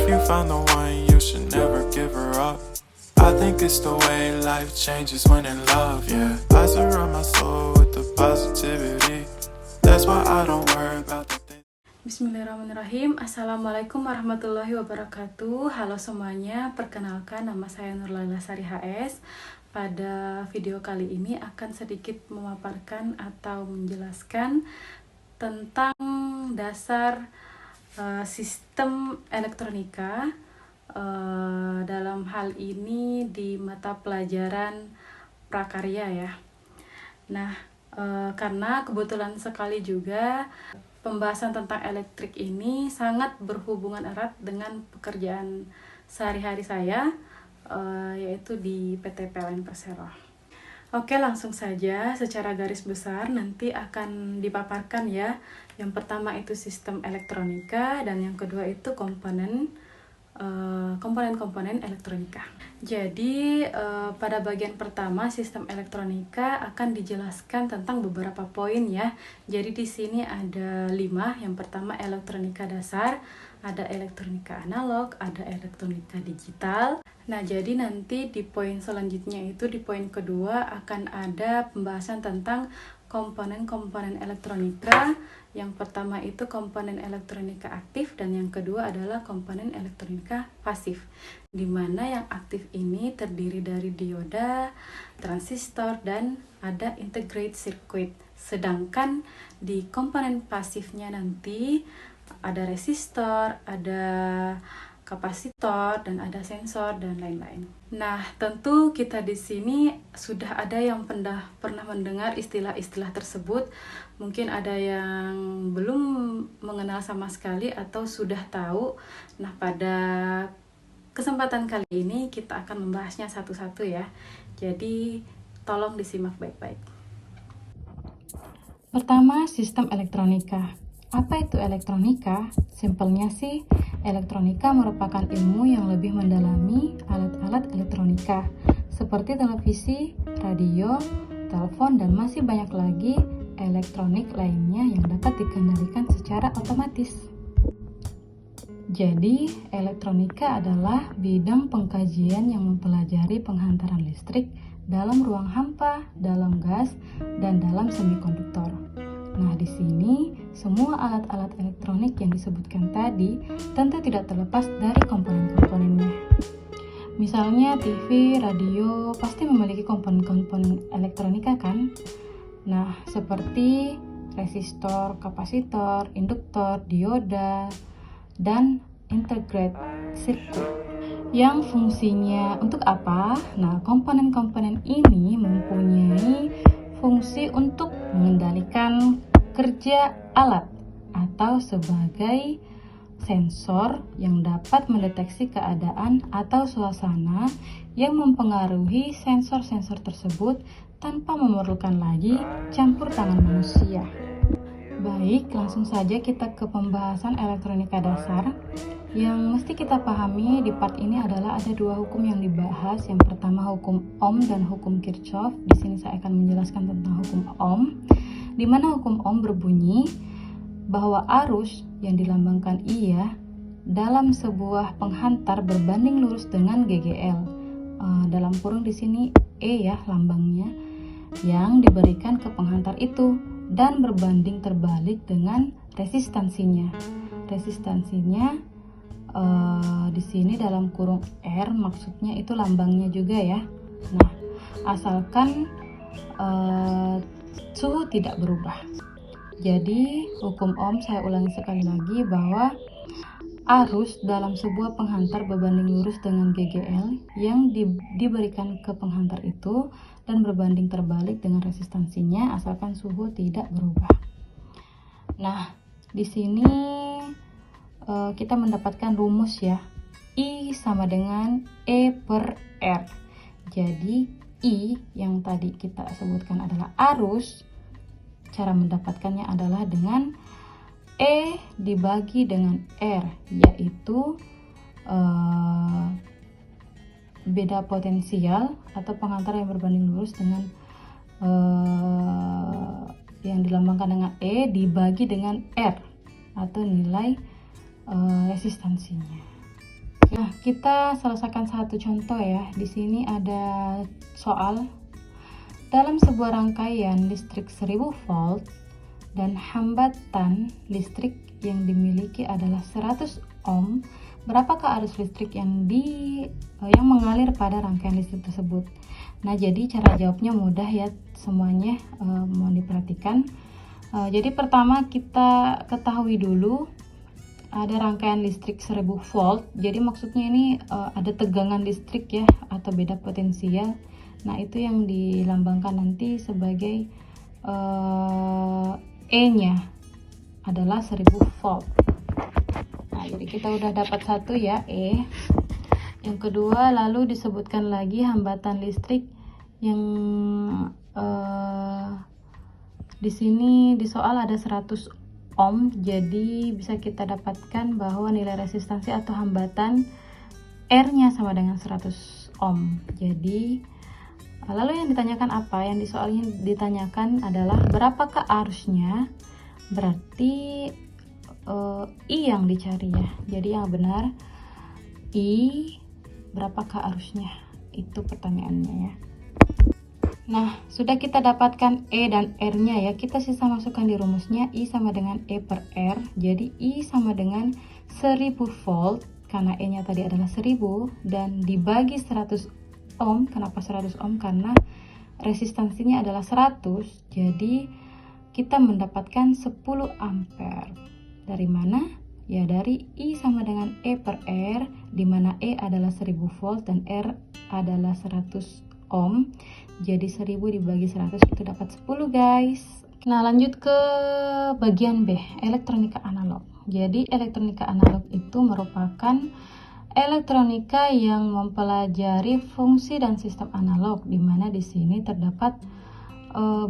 you found the one, you should never give her up. I think it's the way life changes when in love, yeah. I surround my soul with the positivity. That's why I don't worry about the things. Bismillahirrahmanirrahim. Assalamualaikum warahmatullahi wabarakatuh. Halo semuanya, perkenalkan nama saya Nurlaila Sari HS. Pada video kali ini akan sedikit memaparkan atau menjelaskan tentang dasar sistem elektronika, dalam hal ini di mata pelajaran prakarya ya. Nah, karena kebetulan sekali juga pembahasan tentang elektrik ini sangat berhubungan erat dengan pekerjaan sehari-hari saya, yaitu di PT PLN Persero. Oke, langsung saja secara garis besar nanti akan dipaparkan ya. Yang pertama itu sistem elektronika dan yang kedua itu komponen elektronika. Jadi pada bagian pertama sistem elektronika akan dijelaskan tentang beberapa poin ya. Jadi di sini ada 5. Yang pertama elektronika dasar, ada elektronika analog, ada elektronika digital. Nah, jadi nanti di poin selanjutnya itu di poin kedua akan ada pembahasan tentang komponen-komponen elektronika. Yang pertama itu komponen elektronika aktif dan yang kedua adalah komponen elektronika pasif. Di mana yang aktif ini terdiri dari dioda, transistor dan ada integrated circuit. Sedangkan di komponen pasifnya nanti ada resistor, ada kapasitor dan ada sensor dan lain-lain. Nah, tentu kita di sini sudah ada yang pernah mendengar istilah-istilah tersebut. Mungkin ada yang belum mengenal sama sekali atau sudah tahu. Nah, pada kesempatan kali ini kita akan membahasnya satu-satu ya. Jadi, tolong disimak baik-baik. Pertama, sistem elektronika. Apa itu elektronika? Simpelnya sih, elektronika merupakan ilmu yang lebih mendalami alat-alat elektronika seperti televisi, radio, telepon, dan masih banyak lagi elektronik lainnya yang dapat dikendalikan secara otomatis. Jadi, elektronika adalah bidang pengkajian yang mempelajari penghantaran listrik dalam ruang hampa, dalam gas, dan dalam semikonduktor. Nah, di sini semua alat-alat elektronik yang disebutkan tadi tentu tidak terlepas dari komponen-komponennya. Misalnya TV, radio pasti memiliki komponen-komponen elektronika kan? Nah, seperti resistor, kapasitor, induktor, dioda, dan integrated circuit. Yang fungsinya untuk apa? Nah, komponen-komponen ini mempunyai fungsi untuk mengendalikan kerja alat atau sebagai sensor yang dapat mendeteksi keadaan atau suasana yang mempengaruhi sensor-sensor tersebut tanpa memerlukan lagi campur tangan manusia. Baik, langsung saja kita ke pembahasan elektronika dasar. Yang mesti kita pahami di part ini adalah ada 2 hukum yang dibahas. Yang pertama hukum Ohm dan hukum Kirchhoff. Di sini saya akan menjelaskan tentang hukum Ohm, di mana hukum Ohm berbunyi bahwa arus yang dilambangkan I ya dalam sebuah penghantar berbanding lurus dengan GGL. Dalam kurung di sini E ya lambangnya yang diberikan ke penghantar itu dan berbanding terbalik dengan resistansinya. Resistansinya di sini dalam kurung R, maksudnya itu lambangnya juga ya. Nah, asalkan suhu tidak berubah. Jadi hukum Ohm saya ulangi sekali lagi bahwa arus dalam sebuah penghantar berbanding lurus dengan GGL yang diberikan ke penghantar itu dan berbanding terbalik dengan resistansinya asalkan suhu tidak berubah. Nah, di sini kita mendapatkan rumus ya, I sama dengan E per R. Jadi I yang tadi kita sebutkan adalah arus. Cara mendapatkannya adalah dengan E dibagi dengan R, yaitu beda potensial atau penghantar yang berbanding lurus dengan yang dilambangkan dengan E dibagi dengan R atau nilai resistansinya. Nah, kita selesaikan satu contoh ya. Di sini ada soal. Dalam sebuah rangkaian listrik 1000 volt dan hambatan listrik yang dimiliki adalah 100 ohm, berapakah arus listrik yang mengalir pada rangkaian listrik tersebut? Nah, jadi cara jawabnya mudah ya semuanya, mohon diperhatikan. Jadi pertama kita ketahui dulu ada rangkaian listrik 1000 volt. Jadi maksudnya ini ada tegangan listrik ya atau beda potensial. Nah, itu yang dilambangkan nanti sebagai E-nya adalah 1000 volt. Nah, jadi kita udah dapat satu ya, E. Yang kedua, lalu disebutkan lagi hambatan listrik yang di sini di soal ada 100 ohm. Jadi bisa kita dapatkan bahwa nilai resistansi atau hambatan R-nya sama dengan 100 ohm. Jadi lalu yang ditanyakan apa? Yang di soal ini ditanyakan adalah berapakah arusnya? Berarti I yang dicari ya. Jadi yang benar I, berapakah arusnya? Itu pertanyaannya ya. Nah, sudah kita dapatkan E dan R-nya ya. Kita sisa masukkan di rumusnya. I sama dengan E per R. Jadi I sama dengan 1000 volt karena E-nya tadi adalah 1000 dan dibagi 100 ohm. Kenapa 100 ohm? Karena resistansinya adalah 100. Jadi kita mendapatkan 10 ampere. Dari mana? Ya dari I sama dengan E per R, di mana E adalah 1000 volt dan R adalah 100 ohm. Jadi 1000 dibagi 100 itu dapat 10 guys. Nah, lanjut ke bagian B, elektronika analog. Jadi elektronika analog itu merupakan elektronika yang mempelajari fungsi dan sistem analog, di mana di sini terdapat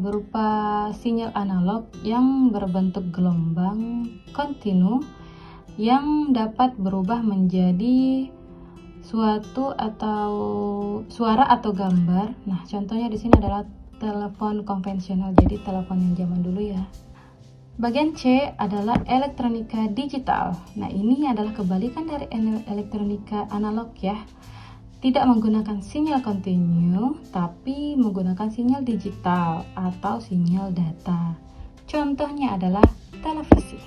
berupa sinyal analog yang berbentuk gelombang kontinu yang dapat berubah menjadi suatu atau suara atau gambar. Nah, contohnya di sini adalah telepon konvensional, jadi telepon yang zaman dulu ya. Bagian C adalah elektronika digital. Nah, ini adalah kebalikan dari elektronika analog ya. Tidak menggunakan sinyal kontinu, tapi menggunakan sinyal digital atau sinyal data. Contohnya adalah televisi.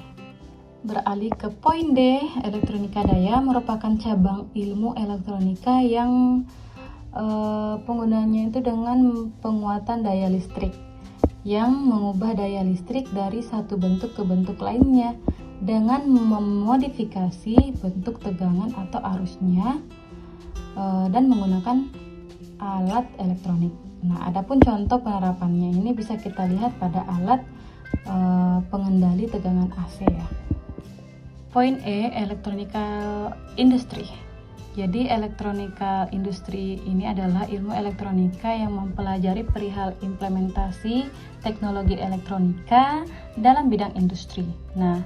Beralih ke poin D, elektronika daya merupakan cabang ilmu elektronika yang penggunaannya itu dengan penguatan daya listrik yang mengubah daya listrik dari satu bentuk ke bentuk lainnya dengan memodifikasi bentuk tegangan atau arusnya dan menggunakan alat elektronik. Nah, adapun contoh penerapannya ini bisa kita lihat pada alat pengendali tegangan AC ya. Poin E, elektronika industri. Jadi elektronika industri ini adalah ilmu elektronika yang mempelajari perihal implementasi teknologi elektronika dalam bidang industri. Nah,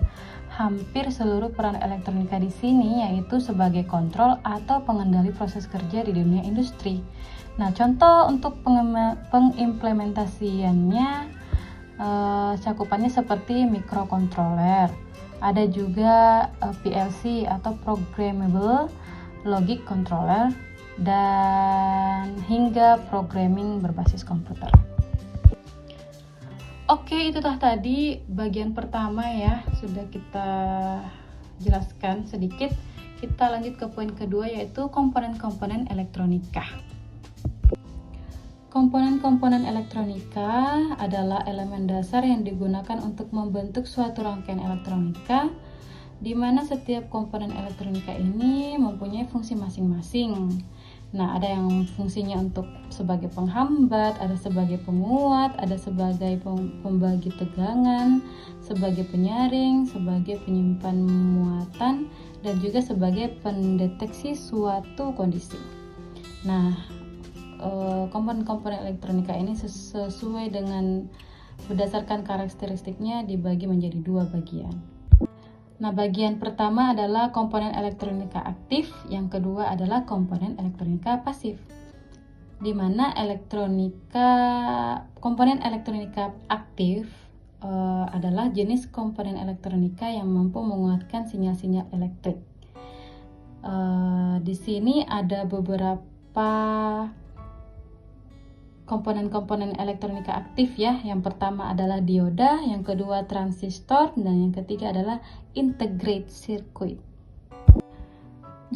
hampir seluruh peran elektronika di sini yaitu sebagai kontrol atau pengendali proses kerja di dunia industri. Nah, contoh untuk pengimplementasiannya cakupannya seperti microcontroller. Ada juga PLC atau programmable logic controller dan hingga programming berbasis komputer. Oke, itu tadi bagian pertama ya, sudah kita jelaskan sedikit. Kita lanjut ke poin kedua yaitu komponen-komponen elektronika. Komponen-komponen elektronika adalah elemen dasar yang digunakan untuk membentuk suatu rangkaian elektronika, di mana setiap komponen elektronika ini mempunyai fungsi masing-masing. Nah, ada yang fungsinya untuk sebagai penghambat, ada sebagai penguat, ada sebagai pembagi tegangan, sebagai penyaring, sebagai penyimpan muatan, dan juga sebagai pendeteksi suatu kondisi. Nah, komponen-komponen elektronika ini sesuai dengan berdasarkan karakteristiknya dibagi menjadi dua bagian. Nah, bagian pertama adalah komponen elektronika aktif, yang kedua adalah komponen elektronika pasif. Di mana komponen elektronika aktif adalah jenis komponen elektronika yang mampu menguatkan sinyal-sinyal elektrik di sini ada beberapa komponen-komponen elektronika aktif ya. Yang pertama adalah dioda, yang kedua transistor, dan yang ketiga adalah integrated circuit.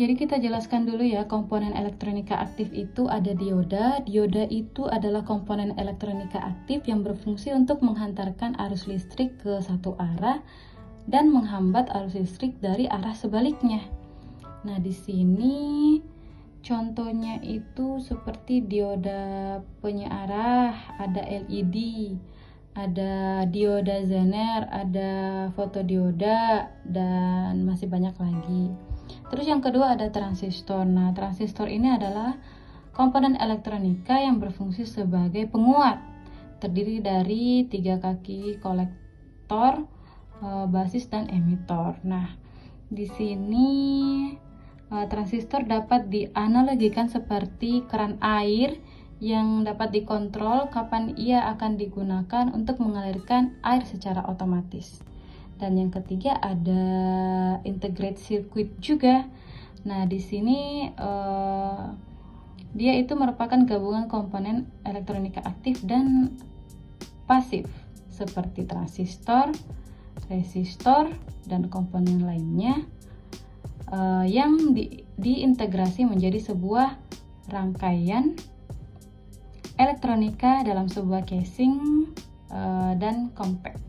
Jadi kita jelaskan dulu ya, komponen elektronika aktif itu ada dioda. Dioda itu adalah komponen elektronika aktif yang berfungsi untuk menghantarkan arus listrik ke satu arah dan menghambat arus listrik dari arah sebaliknya. Nah, di sini contohnya itu seperti dioda penyearah, ada LED, ada dioda Zener, ada fotodioda, dan masih banyak lagi. Terus yang kedua ada transistor. Nah, transistor ini adalah komponen elektronika yang berfungsi sebagai penguat. Terdiri dari 3 kaki kolektor, basis, dan emitor. Nah, di sini transistor dapat dianalogikan seperti keran air yang dapat dikontrol kapan ia akan digunakan untuk mengalirkan air secara otomatis. Dan yang ketiga ada integrated circuit juga. Nah, di sini dia itu merupakan gabungan komponen elektronika aktif dan pasif seperti transistor, resistor, dan komponen lainnya yang diintegrasi menjadi sebuah rangkaian elektronika dalam sebuah casing dan compact.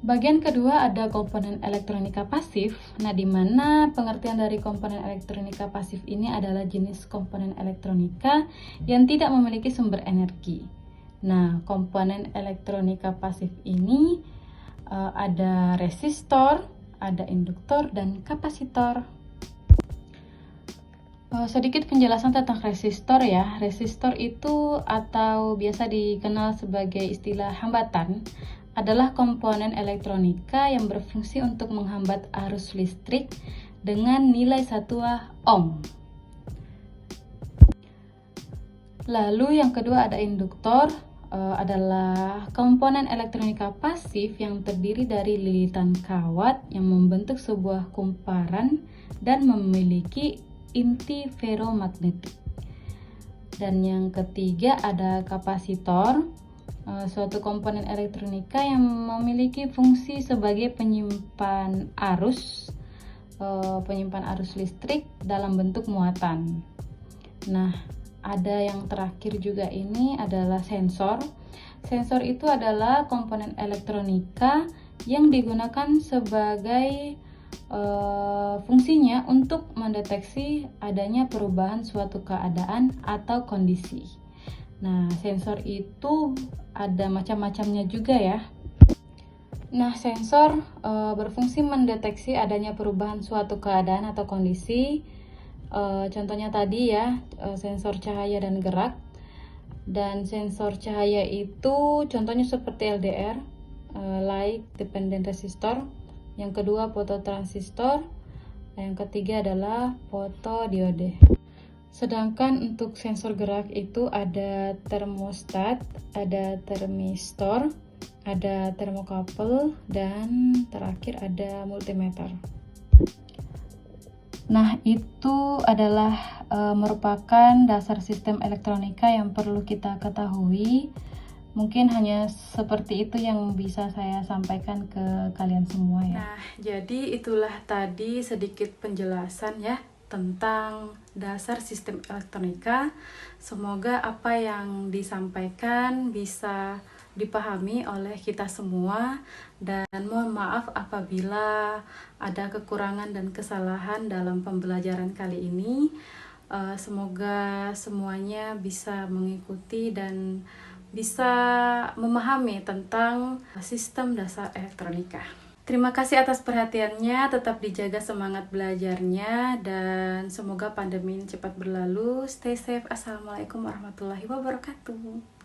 Bagian kedua ada komponen elektronika pasif. Nah, di mana pengertian dari komponen elektronika pasif ini adalah jenis komponen elektronika yang tidak memiliki sumber energi. Nah, komponen elektronika pasif ini ada resistor, ada induktor, dan kapasitor. Sedikit penjelasan tentang resistor ya. Resistor itu atau biasa dikenal sebagai istilah hambatan adalah komponen elektronika yang berfungsi untuk menghambat arus listrik dengan nilai satuan ohm. Lalu yang kedua ada induktor, adalah komponen elektronika pasif yang terdiri dari lilitan kawat yang membentuk sebuah kumparan dan memiliki inti ferromagnetik. Dan yang ketiga ada kapasitor, suatu komponen elektronika yang memiliki fungsi sebagai penyimpan arus listrik dalam bentuk muatan. Nah, ada yang terakhir juga ini adalah sensor. Sensor itu adalah komponen elektronika yang digunakan sebagai fungsinya untuk mendeteksi adanya perubahan suatu keadaan atau kondisi. Nah, sensor itu ada macam-macamnya juga ya. Nah, sensor berfungsi mendeteksi adanya perubahan suatu keadaan atau kondisi. Contohnya tadi ya, sensor cahaya dan gerak. Dan sensor cahaya itu contohnya seperti LDR, light dependent resistor. Yang kedua fototransistor. Yang ketiga adalah fotodiode. Sedangkan untuk sensor gerak itu ada termostat, ada termistor, ada termokapel, dan terakhir ada multimeter. Nah, itu adalah merupakan dasar sistem elektronika yang perlu kita ketahui. Mungkin hanya seperti itu yang bisa saya sampaikan ke kalian semua ya. Nah, jadi itulah tadi sedikit penjelasan ya tentang dasar sistem elektronika. Semoga apa yang disampaikan bisa dipahami oleh kita semua, dan mohon maaf apabila ada kekurangan dan kesalahan dalam pembelajaran kali ini. Semoga semuanya bisa mengikuti dan bisa memahami tentang sistem dasar elektronika. Terima kasih atas perhatiannya, tetap dijaga semangat belajarnya, dan semoga pandemi ini cepat berlalu. Stay safe. Assalamualaikum warahmatullahi wabarakatuh.